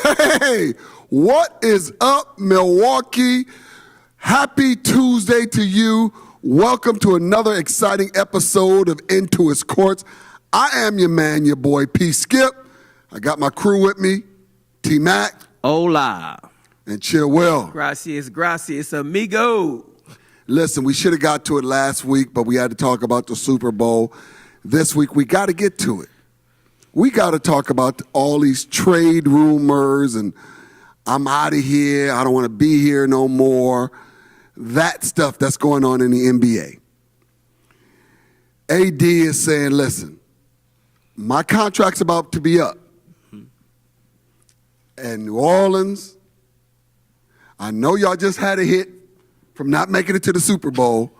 Hey, what is up, Milwaukee? Happy Tuesday to you. Welcome to another exciting episode of Into His Courts. I am your man, your boy, P. Skip. I got my crew with me, T-Mac. Hola. And Chill Will. Gracias, amigo. Listen, we should have got to it last week, but we had to talk about the Super Bowl. This week, we got to get to it. We got to talk about all these trade rumors and I'm out of here, I don't want to be here no more. That stuff that's going on in the NBA. AD is saying, listen, my contract's about to be up. And New Orleans, I know y'all just had a hit from not making it to the Super Bowl,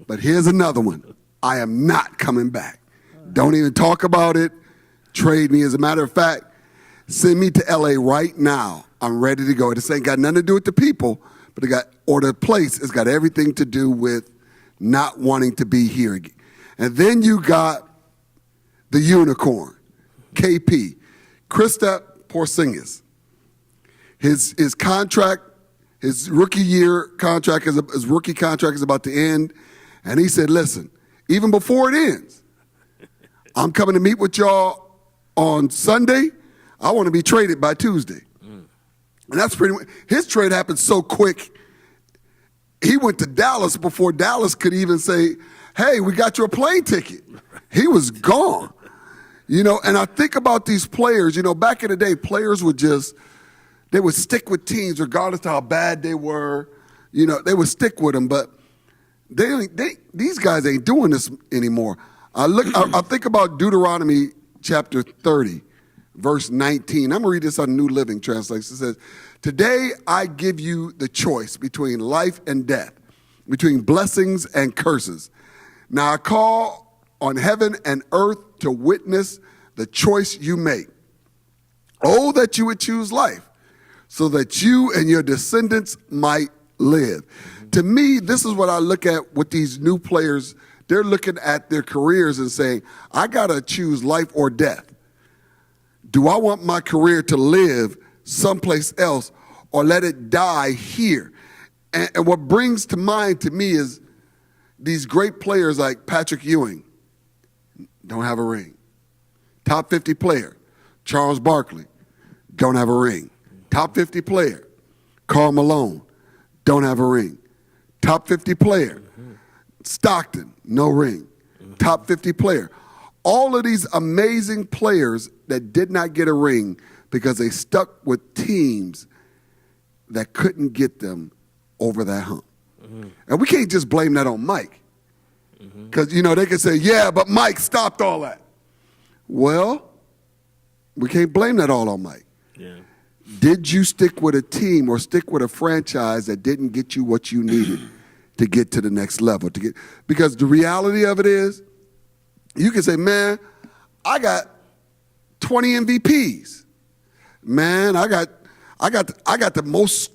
but here's another one. I am not coming back. Don't even talk about it. Trade me. As a matter of fact, send me to L.A. right now. I'm ready to go. This ain't got nothing to do with the people, but the place. It's got everything to do with not wanting to be here again. And then you got the unicorn, KP, Kristaps Porzingis. His contract, his rookie contract is about to end, and he said, "Listen, even before it ends, I'm coming to meet with y'all on Sunday. I want to be traded by Tuesday." And that's pretty much, his trade happened so quick. He went to Dallas before Dallas could even say, "Hey, we got you a plane ticket." He was gone. And I think about these players, back in the day, players they would stick with teams regardless of how bad they were. They would stick with them, but these guys ain't doing this anymore. I think about Deuteronomy chapter 30, verse 19. I'm going to read this on New Living Translation. It says, "Today I give you the choice between life and death, between blessings and curses. Now I call on heaven and earth to witness the choice you make. Oh, that you would choose life, so that you and your descendants might live." To me, this is what I look at with these new players. They're looking at their careers and saying, I got to choose life or death. Do I want my career to live someplace else or let it die here? And what brings to mind to me is these great players like Patrick Ewing don't have a ring. Top 50 player, Charles Barkley, don't have a ring. Top 50 player, Karl Malone, don't have a ring. Top 50 player, Stockton, no ring. Top 50 player. All of these amazing players that did not get a ring because they stuck with teams that couldn't get them over that hump. And we can't just blame that on Mike. Because, they can say, yeah, but Mike stopped all that. Well, we can't blame that all on Mike. Yeah. Did you stick with a team or stick with a franchise that didn't get you what you needed to get to the next level? Because the reality of it is, you can say, man, I got 20 MVPs. Man, I got the most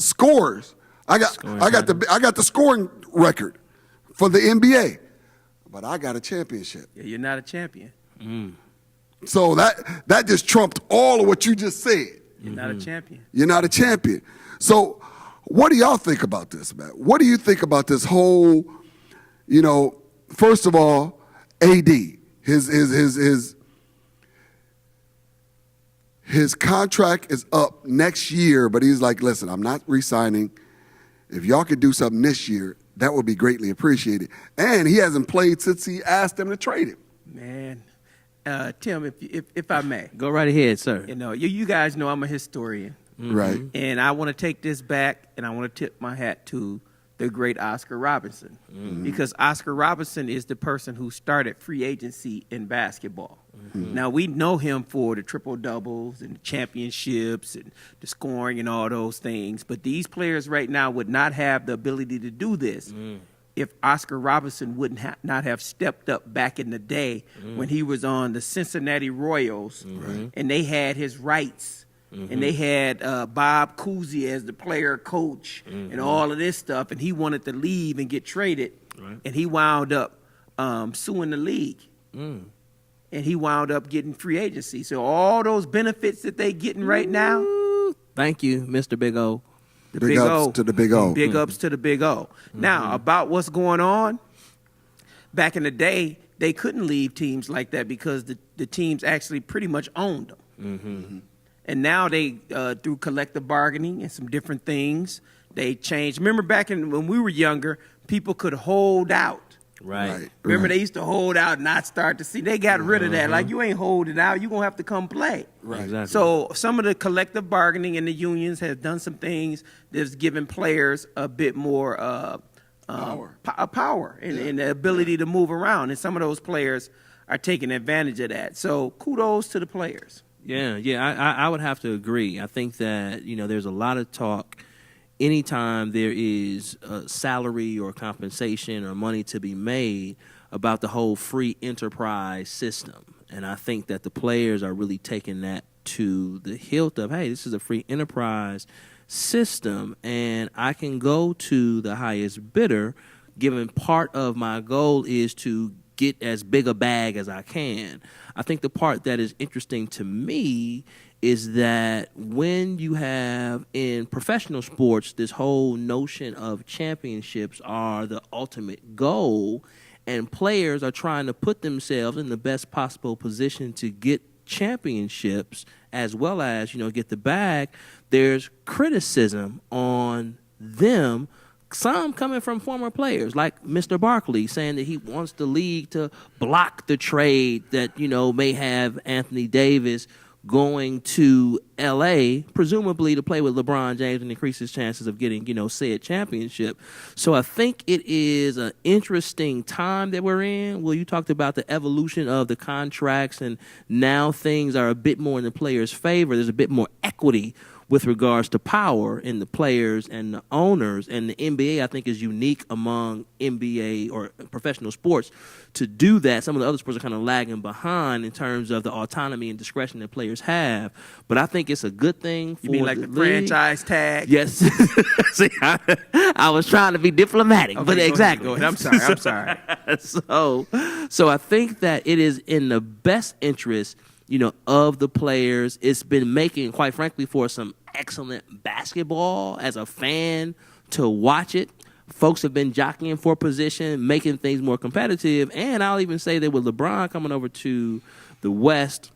scores. I got the scoring record for the NBA. But I got a championship. Yeah, you're not a champion. So that just trumped all of what you just said. You're not a champion. You're not a champion. So what do y'all think about this, man? What do you think about this whole, first of all, AD, his contract is up next year, but he's like, listen, I'm not re-signing. If y'all could do something this year, that would be greatly appreciated. And he hasn't played since he asked them to trade him. Man, Tim, if I may. Go right ahead, sir. You guys know I'm a historian. Right. And I want to take this back, and I want to tip my hat to the great Oscar Robertson. Because Oscar Robertson is the person who started free agency in basketball. Now, we know him for the triple-doubles and the championships and the scoring and all those things. But these players right now would not have the ability to do this if Oscar Robertson would not have stepped up back in the day when he was on the Cincinnati Royals and they had his rights. And they had Bob Cousy as the player coach and all of this stuff. And he wanted to leave and get traded. And he wound up suing the league. and he wound up getting free agency. So all those benefits that they getting right now, Thank you, Mr. Big O. the Big ups to the Big O. Big ups to the Big O. Now, about what's going on, back in the day, they couldn't leave teams like that because the teams actually pretty much owned them. And now they, through collective bargaining and some different things, they changed. Remember back when we were younger, people could hold out. Right. Remember they used to hold out and not start to see. They got rid of that. Like, you ain't holding out. You're going to have to come play. Right. Exactly. So some of the collective bargaining in the unions has done some things that's given players a bit more power and the ability to move around. And some of those players are taking advantage of that. So kudos to the players. Yeah, I would have to agree. I think that, there's a lot of talk anytime there is a salary or compensation or money to be made about the whole free enterprise system. And I think that the players are really taking that to the hilt of, hey, this is a free enterprise system, and I can go to the highest bidder, given part of my goal is to get as big a bag as I can. I think the part that is interesting to me is that when you have in professional sports this whole notion of championships are the ultimate goal, and players are trying to put themselves in the best possible position to get championships as well as, get the bag, there's criticism on them, some coming from former players like Mr. Barkley saying that he wants the league to block the trade that, may have Anthony Davis going to L.A., presumably to play with LeBron James and increase his chances of getting, said championship. So I think it is an interesting time that we're in. Well, you talked about the evolution of the contracts, and now things are a bit more in the players' favor. There's a bit more equity with regards to power in the players and the owners. And the NBA, I think, is unique among NBA or professional sports to do that. Some of the other sports are kind of lagging behind in terms of the autonomy and discretion that players have. But I think it's a good thing for You mean like the league. franchise tag? Yes. See, I was trying to be diplomatic, Okay, but go exactly. ahead. I'm sorry. So I think that it is in the best interest, of the players. It's been making, quite frankly, for some excellent basketball as a fan to watch it. Folks have been jockeying for position, making things more competitive. And I'll even say that with LeBron coming over to the West,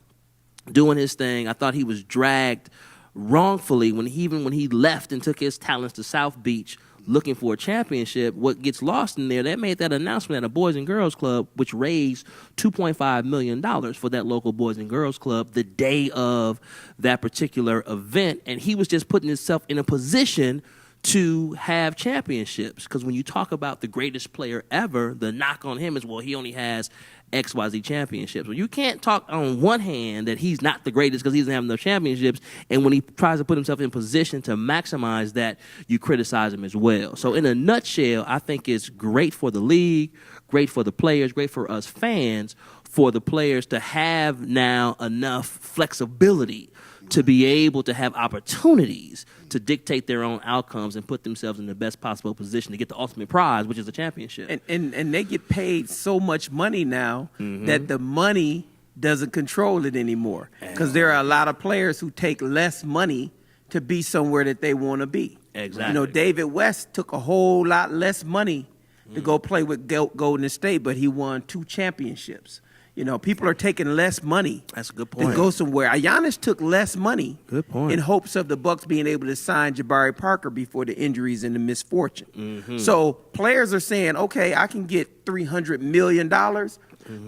doing his thing, I thought he was dragged wrongfully when he left and took his talents to South Beach looking for a championship. What gets lost in there, they made that announcement at a Boys and Girls Club, which raised $2.5 million for that local Boys and Girls Club the day of that particular event. And he was just putting himself in a position to have championships. Because when you talk about the greatest player ever, the knock on him is, well, he only has XYZ championships. Well, you can't talk on one hand that he's not the greatest because he doesn't have enough championships, and when he tries to put himself in position to maximize that, you criticize him as well. So in a nutshell, I think it's great for the league, great for the players, great for us fans, for the players to have now enough flexibility to be able to have opportunities to dictate their own outcomes and put themselves in the best possible position to get the ultimate prize, which is a championship. And they get paid so much money now that the money doesn't control it anymore. Because there are a lot of players who take less money to be somewhere that they want to be. Exactly. David West took a whole lot less money to go play with Golden State, but he won 2 championships. People are taking less money. That's a good point. To go somewhere. Giannis took less money. Good point. In hopes of the Bucks being able to sign Jabari Parker before the injuries and the misfortune. So players are saying, okay, I can get $300 million,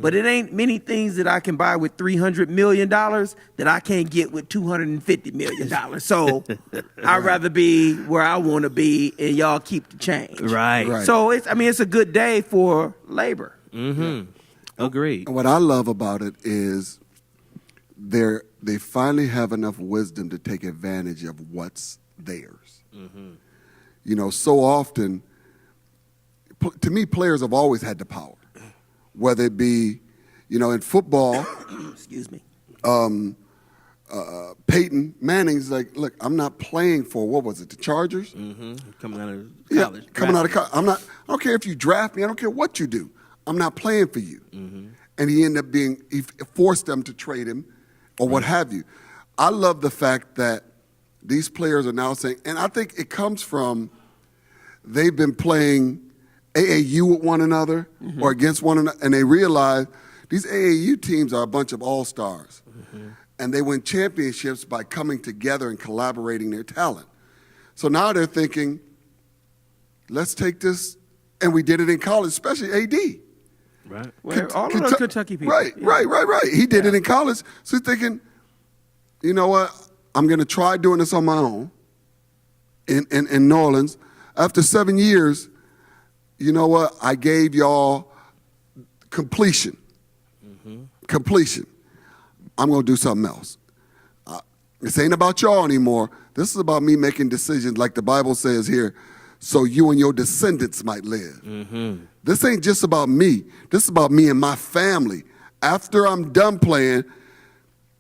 but it ain't many things that I can buy with $300 million that I can't get with $250 million. So I'd rather be where I want to be, and y'all keep the change. Right. So it's a good day for labor. Agreed. And what I love about it is they finally have enough wisdom to take advantage of what's theirs. So often, to me, players have always had the power, whether it be, in football. Excuse me. Peyton Manning's like, look, I'm not playing for, what was it, the Chargers? Coming out of college. Coming out of college. I don't care if you draft me. I don't care what you do. I'm not playing for you. and he forced them to trade him or what have you. I love the fact that these players are now saying, and I think it comes from they've been playing AAU with one another or against one another, and they realize these AAU teams are a bunch of all-stars. And they win championships by coming together and collaborating their talent. So now they're thinking, let's take this, and we did it in college, especially AD. Right. Well, all of those Kentucky people. Right, Yeah. right. He did it in college. So he's thinking, you know what? I'm going to try doing this on my own in New Orleans. After 7 years, you know what? I gave y'all completion. Completion. I'm going to do something else. This ain't about y'all anymore. This is about me making decisions like the Bible says here, so you and your descendants might live. This ain't just about me. This is about me and my family. After I'm done playing,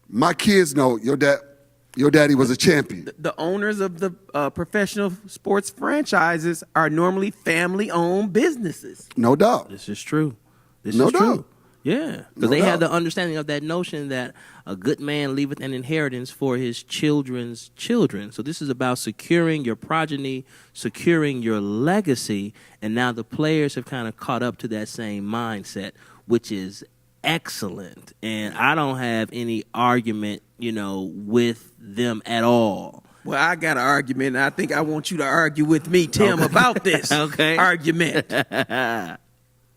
my kids know your daddy was a champion. The owners of the professional sports franchises are normally family-owned businesses. No doubt. This is true. This No is true. doubt. Yeah, because No they have doubt. the understanding of that notion that a good man leaveth an inheritance for his children's children. So this is about securing your progeny, securing your legacy, and now the players have kind of caught up to that same mindset, which is excellent. And I don't have any argument, with them at all. Well, I got an argument, and I think I want you to argue with me, Tim, about this Okay. argument.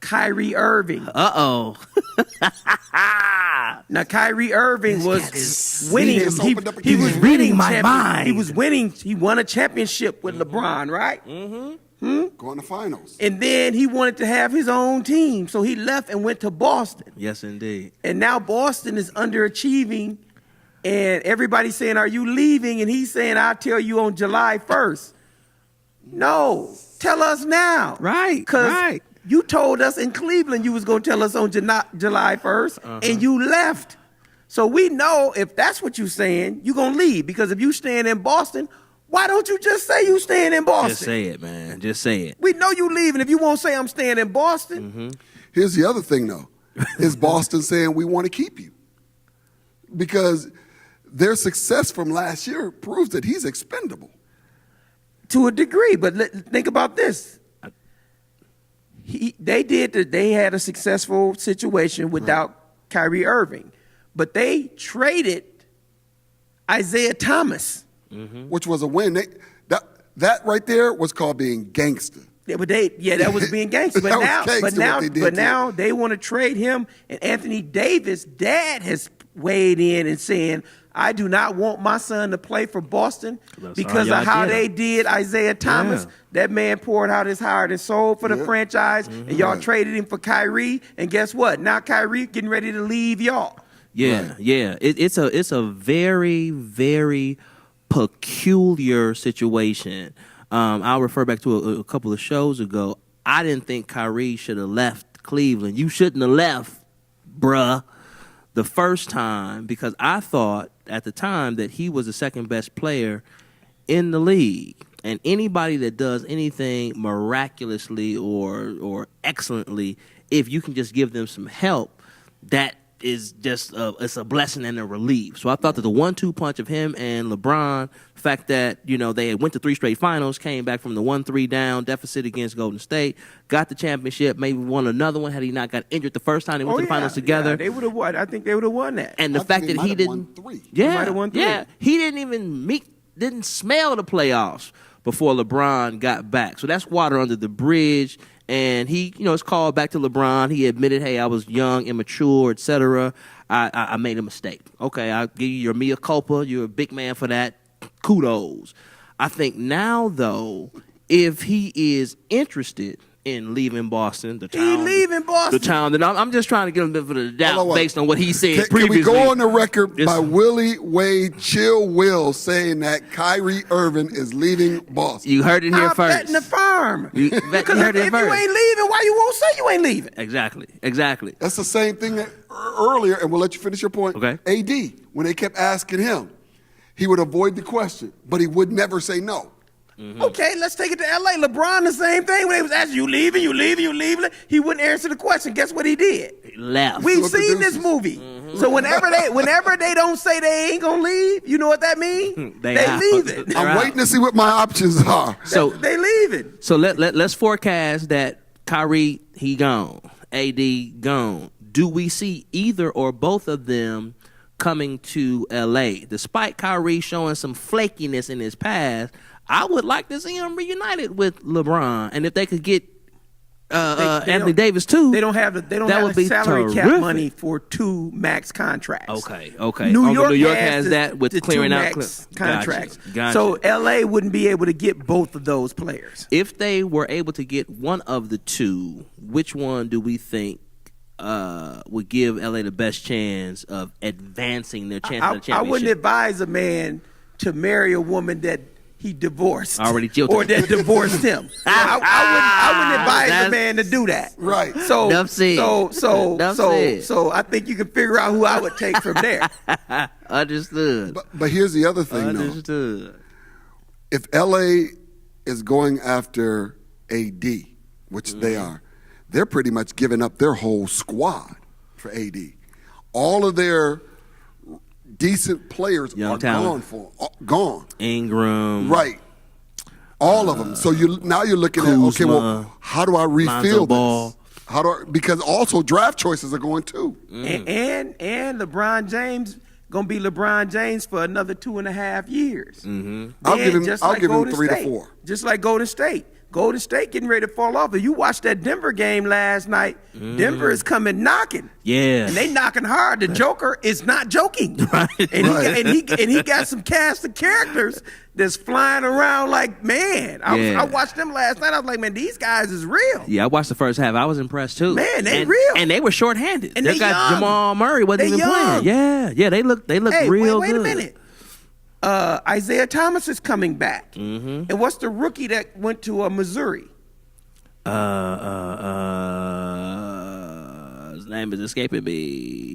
Kyrie Irving. Uh-oh. Now, Kyrie Irving This cat was is- winning. He just opened up a He was can. winning Reading my champion- mind. He was winning. He won a championship with LeBron, right? Going to finals. And then he wanted to have his own team, so he left and went to Boston. Yes, indeed. And now Boston is underachieving, and everybody's saying, "Are you leaving?" And he's saying, "I'll tell you on July 1st." No, tell us now. Right, Because right. you told us in Cleveland you was going to tell us on July 1st, and you left. So we know if that's what you're saying, you're going to leave. Because if you staying in Boston, why don't you just say you staying in Boston? Just say it, man. Just say it. We know you leaving. If you won't say I'm staying in Boston, Here's the other thing, though. Is Boston saying we want to keep you? Because their success from last year proves that he's expendable. to a degree. But think about this. They had a successful situation without Kyrie Irving, but they traded Isaiah Thomas. Which was a win. That right there was called being gangster. Yeah, but that was being gangster. But That was now, gangster what they did to now they want to trade him. And Anthony Davis' dad has weighed in and saying, "I do not want my son to play for Boston because y'all of how did they him." did Isaiah Thomas. Yeah. That man poured out his heart and soul for the franchise, and y'all Right. traded him for Kyrie. And guess what? Now Kyrie getting ready to leave y'all. Yeah, Right. yeah. It's a very, very peculiar situation. I'll refer back to a couple of shows ago. I didn't think Kyrie should have left Cleveland. You shouldn't have left, bruh, the first time, because I thought at the time that he was the second best player in the league. And anybody that does anything miraculously or excellently, if you can just give them some help, that is just it's a blessing and a relief. So I thought that the 1-2 punch of him and LeBron, the fact that they had went to 3 straight finals, came back from the 1-3 down deficit against Golden State, got the championship, maybe won another one had he not got injured the first time they went to the finals together. Yeah, they would have won. I think they would have won that. And the I fact think that they he might have won didn't, 3. yeah, might have won 3. yeah, he didn't even didn't smell the playoffs before LeBron got back. So that's water under the bridge. And he, it's called back to LeBron. He admitted, hey, I was young, immature, etc. I made a mistake. Okay, I'll give you your mea culpa. You're a big man for that. Kudos. I think now, though, if he is interested in leaving Boston, the town, leaving Boston. the town, then I'm just trying to give him a bit of the doubt Hold on, based on what he said Can previously. we go on the record It's- by Willie Wade Chill Will saying that Kyrie Irving is leaving Boston? You heard it here I'm first. betting the farm. You Because heard if it you first. ain't leaving, why you won't say you ain't leaving? Exactly. That's the same thing that earlier, and we'll let you finish your point. Okay. AD, when they kept asking him, he would avoid the question, but he would never say no. Okay, let's take it to L.A. LeBron, the same thing. When they was asking, you leaving, you leaving, you leaving, he wouldn't answer the question. Guess what he did? He left. We've What the seen this deuces? movie. So whenever they don't say they ain't gonna leave, you know what that means? They They out. leaving. They're I'm out. waiting to see what my options are. So They leaving. So let's forecast that Kyrie, he gone. AD gone. Do we see either or both of them coming to LA? Despite Kyrie showing some flakiness in his past, I would like to see him reunited with LeBron. And if they could get They Anthony don't- Davis too, They don't have that have would the be salary cap terrific. money for 2 max contracts. Okay. New Uncle York, has the- that with the clearing 2 out max Gotcha. contracts. Gotcha. So LA wouldn't be able to get both of those players. If they were able to get one of the two, which one do we think would give LA the best chance of advancing their chance of the I wouldn't championship? advise a man to marry a woman that he divorced Already jilted. or that divorced him. I wouldn't advise That's- a man to do that. Right. So Enough said. Enough said. so I think you can figure out who I would take from there. Understood. But here's the other thing, though. Understood. If LA is going after AD, which they are, they're pretty much giving up their whole squad for AD. All of their decent players Young are talent. gone. Ingram. Right. All of them. So now you're looking at, okay, Kuzma, well, how do I Lonzo refill Ball. this? Because also draft choices are going too. And LeBron James gonna be LeBron James for another 2.5 years. I'll give him- just I'll like give him Golden 3 to State. 4. Just like Golden State. Golden State getting ready to fall off. If you watched that Denver game last night, Denver is coming knocking. Yeah. And they knocking hard. The Joker is not joking. Right. And he got some cast of characters that's flying around like, man. Yeah. I watched them last night. I was like, man, these guys is real. Yeah, I watched the first half. I was impressed too. Man, they and, real. and they were shorthanded. And they they got young. Jamal Murray wasn't They even young. playing. Yeah, they look Hey, real wait good. a minute. Isaiah Thomas is coming back. And what's the rookie that went to Missouri? His name is escaping me.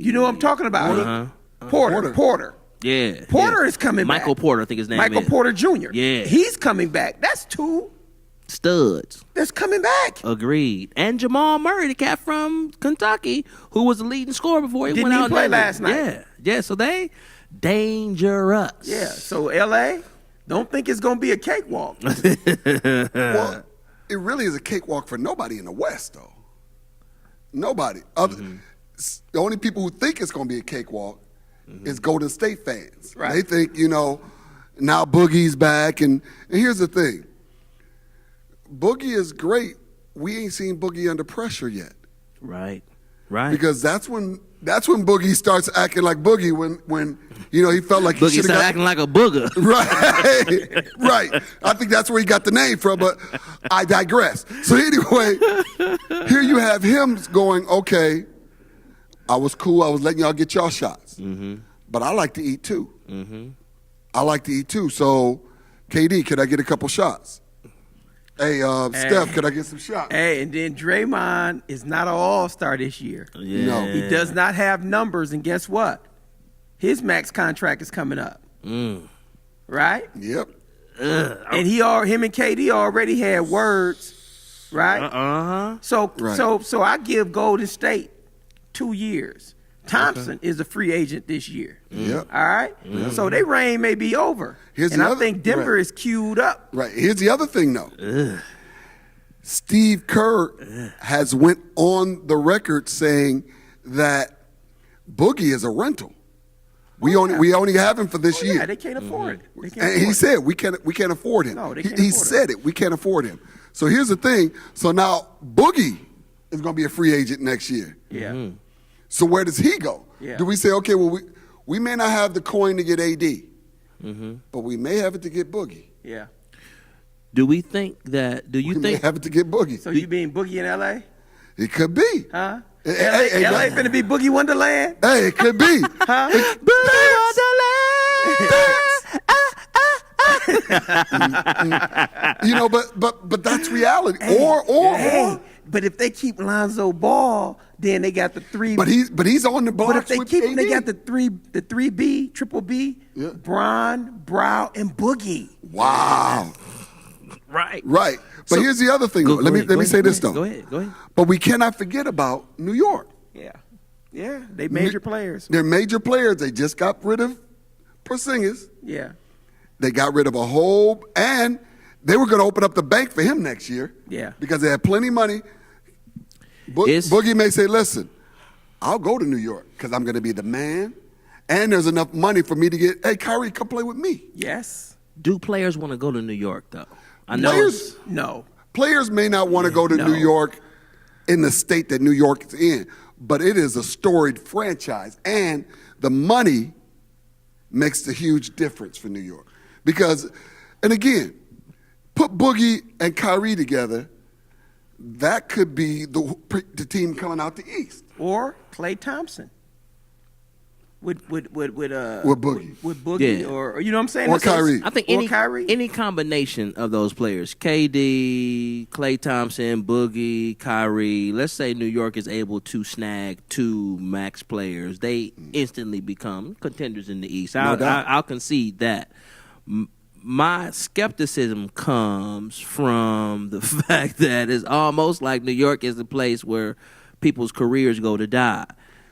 You know what I'm talking about? Uh-huh. Porter. Yeah, Porter yeah. is coming back. Michael Porter, I think his name Michael is. Porter Jr. Yeah. He's coming back. That's 2 Studs. that's coming back. Agreed. And Jamal Murray, the cat from Kentucky, who was the leading scorer before he Didn't went he out. play and- last night? Yeah. So they dangerous. Yeah. So LA, don't think it's gonna be a cakewalk. Well, it really is a cakewalk for nobody in the West, though. Nobody. The only people who think it's going to be a cakewalk is Golden State fans. Right. They think, now Boogie's back. And here's the thing. Boogie is great. We ain't seen Boogie under pressure yet. Right. Because that's when Boogie starts acting like Boogie when he felt like he Boogie should started have acting like a booger. Right, right. I think that's where he got the name from, but I digress. So anyway, here you have him going, okay, I was cool. I was letting y'all get y'all shots. But I like to eat too. I like to eat too. So, KD, could I get a couple shots? Hey, Steph, could I get some shots? Hey, and then Draymond is not an all-star this year. Yeah. No. He does not have numbers, and guess what? His max contract is coming up. Right? Yep. And him and KD already had words, right? Uh-huh. So I give Golden State 2 years. Thompson is a free agent this year. Yep. All right? So their reign may be over. Here's and the I other- think Denver right. is queued up. Right. Here's the other thing, though. Steve Kerr has went on the record saying that Boogie is a rental. We only have him for this year. Yeah, they can't afford it. They can't And afford he it. said we can't afford him. No, they he can't he afford said it. We can't afford him. So here's the thing. So now Boogie is going to be a free agent next year. Yeah. So where does he go? Yeah. Do we say, okay, well we may not have the coin to get AD, but we may have it to get Boogie. Yeah. Do we think that? Do you We may think? have it to get Boogie. So you being Boogie in L.A.? It could be. Huh? Hey, L.A. finna be Boogie Wonderland? Hey, it could be. But that's reality. Or Hey, but if they keep Lonzo Ball, then they got the 3. but he's on the block. But if they with keep him, they AD. got the 3B, triple B, Yeah. Bron, Brow, and Boogie. Wow. Right. Right. But So- here's the other thing. Go Let me ahead, say this, though. Go ahead. But we cannot forget about New York. Yeah. Yeah. They major players. They're major players. They just got rid of Porzingis. Yeah. They got rid of a whole, and they were going to open up the bank for him next year. Yeah. Because they had plenty of money. Boogie may say, listen, I'll go to New York because I'm going to be the man, and there's enough money for me to get, hey, Kyrie, come play with me. Yes. Do players want to go to New York, though? I know. Players, No. players may not want to go to No. New York in the state that New York is in, but it is a storied franchise, and the money makes a huge difference for New York. Because, and again, put Boogie and Kyrie together, that could be the team coming out the East. Or Klay Thompson. With Boogie. With Boogie, Yeah. or you know what I'm saying? Or Kyrie. I think Or Kyrie. any combination of those players, KD, Klay Thompson, Boogie, Kyrie, let's say New York is able to snag 2 max players, they instantly become contenders in the East. I'll concede that. My skepticism comes from the fact that it's almost like New York is the place where people's careers go to die.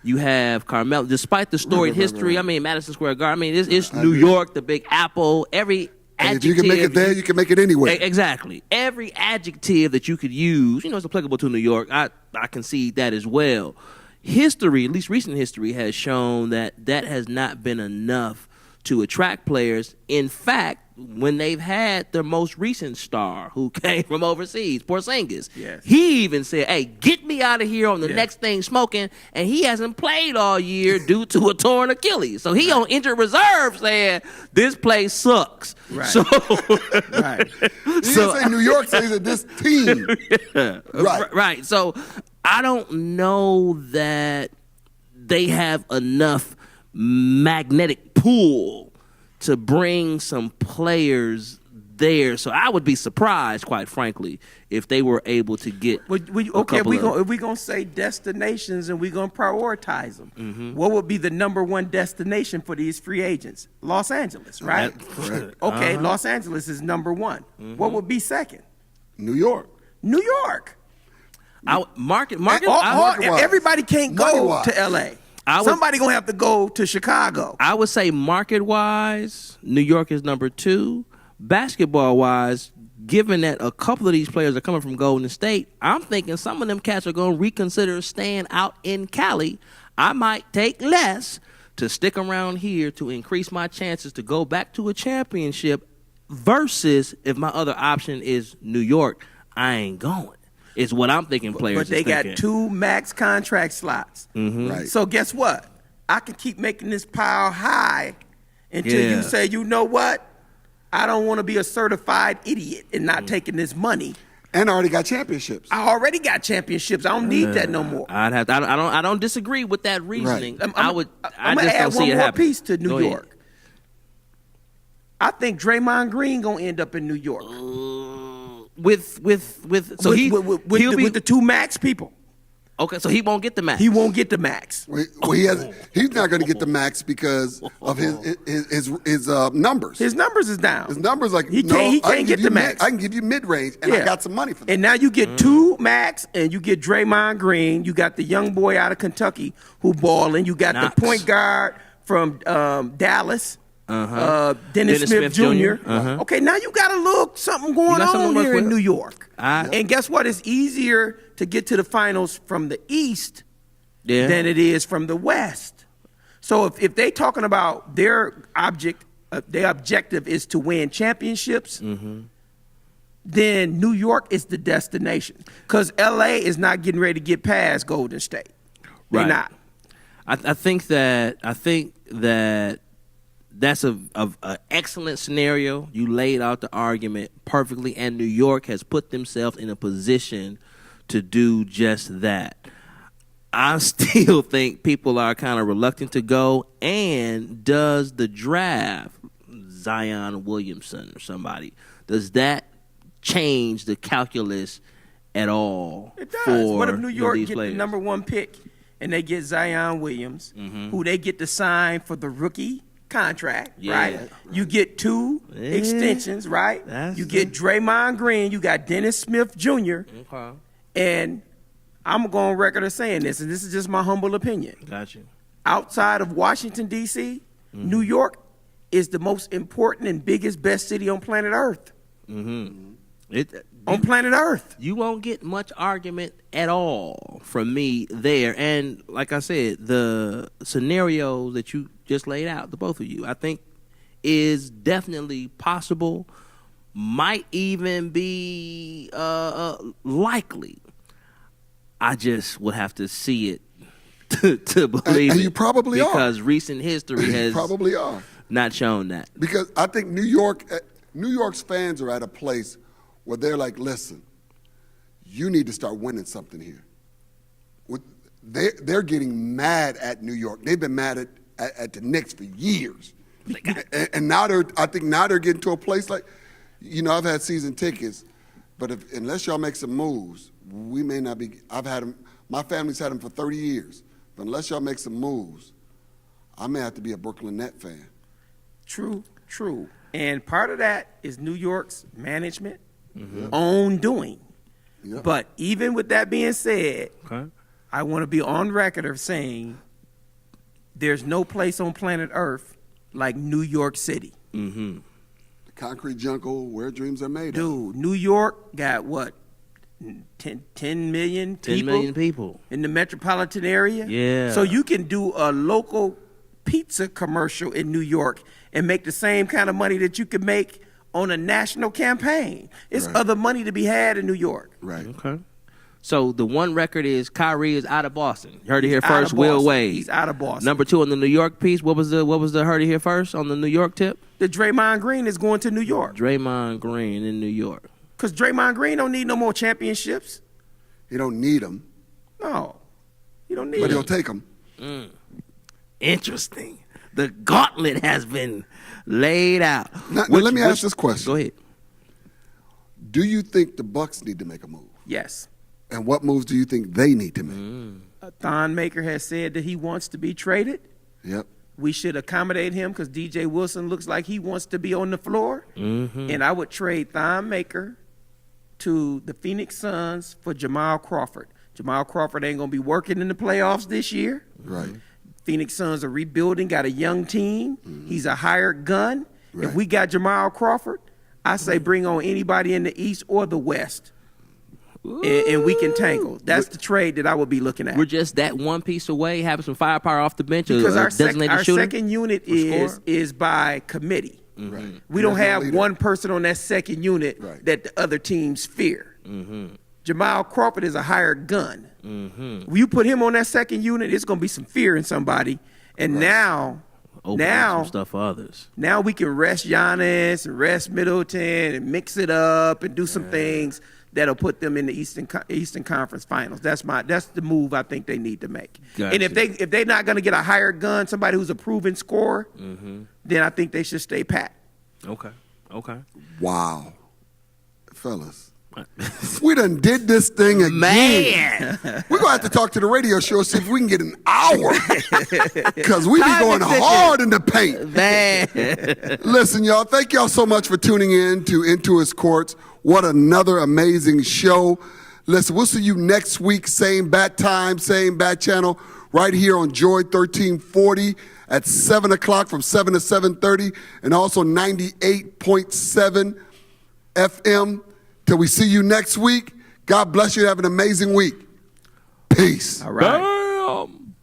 You have Carmelo, despite the storied history. I mean, Madison Square Garden. I mean, it's New York, the Big Apple. Every And adjective. if you can make it there, you can make it anywhere. Exactly. Every adjective that you could use, it's applicable to New York. I concede that as well. History, at least recent history, has shown that has not been enough to attract players. In fact, when they've had their most recent star who came from overseas, Porzingis, Yes. he even said, hey, get me out of here on the next thing smoking, and he hasn't played all year due to a torn Achilles. So he on injured reserve saying, this place sucks. Right. So, Right. He didn't say New York, so he said this team. Right. Right. So I don't know that they have enough magnetic pull to bring some players there. So I would be surprised, quite frankly, if they were able to get If we gonna say destinations and we gonna prioritize them, Mm-hmm. what would be the number one destination for these free agents? Los Angeles, right? Correct. Okay, Los Angeles is number one. Mm-hmm. What would be second? New York. New York. market. Market-wise. Everybody can't go Money-wise. to L.A. I would- Somebody gonna have to go to Chicago. I would say market-wise, New York is number 2. Basketball-wise, given that a couple of these players are coming from Golden State, I'm thinking some of them cats are going to reconsider staying out in Cali. I might take less to stick around here to increase my chances to go back to a championship versus if my other option is New York, I ain't going. Is what I'm thinking players But they is thinking. got 2 max contract slots. Right. So guess what? I can keep making this pile high until Yeah. you say, you know what? I don't want to be a certified idiot and not taking this money. And already got championships. I already got championships. I don't need that no more. I don't disagree with that reasoning. I'm I gonna just add don't see one it more happening. piece to New Go ahead. York. I think Draymond Green gonna end up in New York. With so with he'll be the 2 max people. okay. So he won't get the match. He won't get the max. Well, he's not going to get the max because of his numbers. His numbers is down. His numbers like he no, can't, he I can can't give get you the max. I can give you mid range, and I got some money for that. And now you get 2 max, and you get Draymond Green. You got the young boy out of Kentucky who balling. You got Knox. the point guard from Dallas, Dennis Smith Jr. Okay, now you got a little something going got something on to work here in with. New York. I- And guess what? It's easier to get to the finals from the East Yeah. than it is from the West. So if they talking about their objective is to win championships, then New York is the destination. Because LA is not getting ready to get past Golden State. They're Right. not. I think that that's a excellent scenario. You laid out the argument perfectly, and New York has put themselves in a position to do just that. I still think people are kind of reluctant to go. And does the draft, Zion Williamson or somebody, does that change the calculus at all? It does. For What if New York these get players? the number 1 pick and they get Zion Williams, who they get to sign for the rookie contract, Yeah. right? You get 2 extensions, right? That's You get Draymond Green, you got Dennis Smith Jr., Okay. and I'm going on record of saying this, and this is just my humble opinion. Got you. Outside of Washington, D.C., New York is the most important and biggest, best city on planet Earth. On planet Earth. You won't get much argument at all from me there. And like I said, the scenario that you just laid out, the both of you, I think is definitely possible, might even be likely. I just would have to see it to believe And it. you probably are. because recent history You has probably are. not shown that. Because I think New York's fans are at a place where they're like, listen, you need to start winning something here. They're getting mad at New York. They've been mad at the Knicks for years. And now I think they're getting to a place like, I've had season tickets, but unless y'all make some moves, we may not be. I've had them. My family's had them for 30 years. But unless y'all make some moves, I may have to be a Brooklyn Net fan. True. And part of that is New York's management, own doing. Yeah. But even with that being said, Okay. I want to be on record of saying there's no place on planet Earth like New York City. Mm-hmm. The concrete jungle where dreams are made of. Dude, New York got what? 10 million 10 people million people. in the metropolitan area? Yeah. So you can do a local pizza commercial in New York and make the same kind of money that you could make on a national campaign. It's Right. other money to be had in New York. Right. Okay. So the one record is Kyrie is out of Boston. You heard it here Out first. of Will Boston. Wade. He's out of Boston. Number 2 on the New York piece. What was the heard it here first on the New York tip? The Draymond Green is going to New York Draymond Green in New York. because Draymond Green don't need no more championships. He don't need them, No, he don't need but them. he'll take them. Interesting. The gauntlet has been laid out. Now, let me ask this question. Go ahead. Do you think the Bucks need to make a move? Yes. And what moves do you think they need to make? Thon Maker has said that he wants to be traded. Yep. We should accommodate him because DJ Wilson looks like he wants to be on the floor. And I would trade Thon Maker to the Phoenix Suns for Jamal Crawford. Jamal Crawford ain't going to be working in the playoffs this year. Right. Phoenix Suns are rebuilding, got a young team. He's a hired gun. Right. If we got Jamal Crawford, I say bring on anybody in the East or the West. And we can tangle. That's the trade that I would be looking at. We're just that one piece away, having some firepower off the bench. Because our designated shooter. second unit score? is by committee. Right. We don't There's no have leader. one person on that second unit Right. that the other teams fear. Jamal Crawford is a hired gun. When you put him on that second unit, it's going to be some fear in somebody. And now Open up some stuff for others. Now we can rest Giannis and rest Middleton and mix it up and do some things that'll put them in the Eastern Conference Finals. That's the move I think they need to make. Gotcha. And if they're not going to get a hired gun, somebody who's a proven scorer, then I think they should stay pat. Okay. Wow. Fellas. We done did this thing again. Man. We're going to have to talk to the radio show, see if we can get an hour. Because we be Time going extension. hard in the paint. Man. Listen, y'all, thank y'all so much for tuning in to Into His Courts. What another amazing show. Listen, we'll see you next week, same bat time, same bat channel, right here on Joy 1340 at 7 o'clock from 7 to 7:30, and also 98.7 FM. Till we see you next week, God bless you. Have an amazing week. Peace. All right. Damn.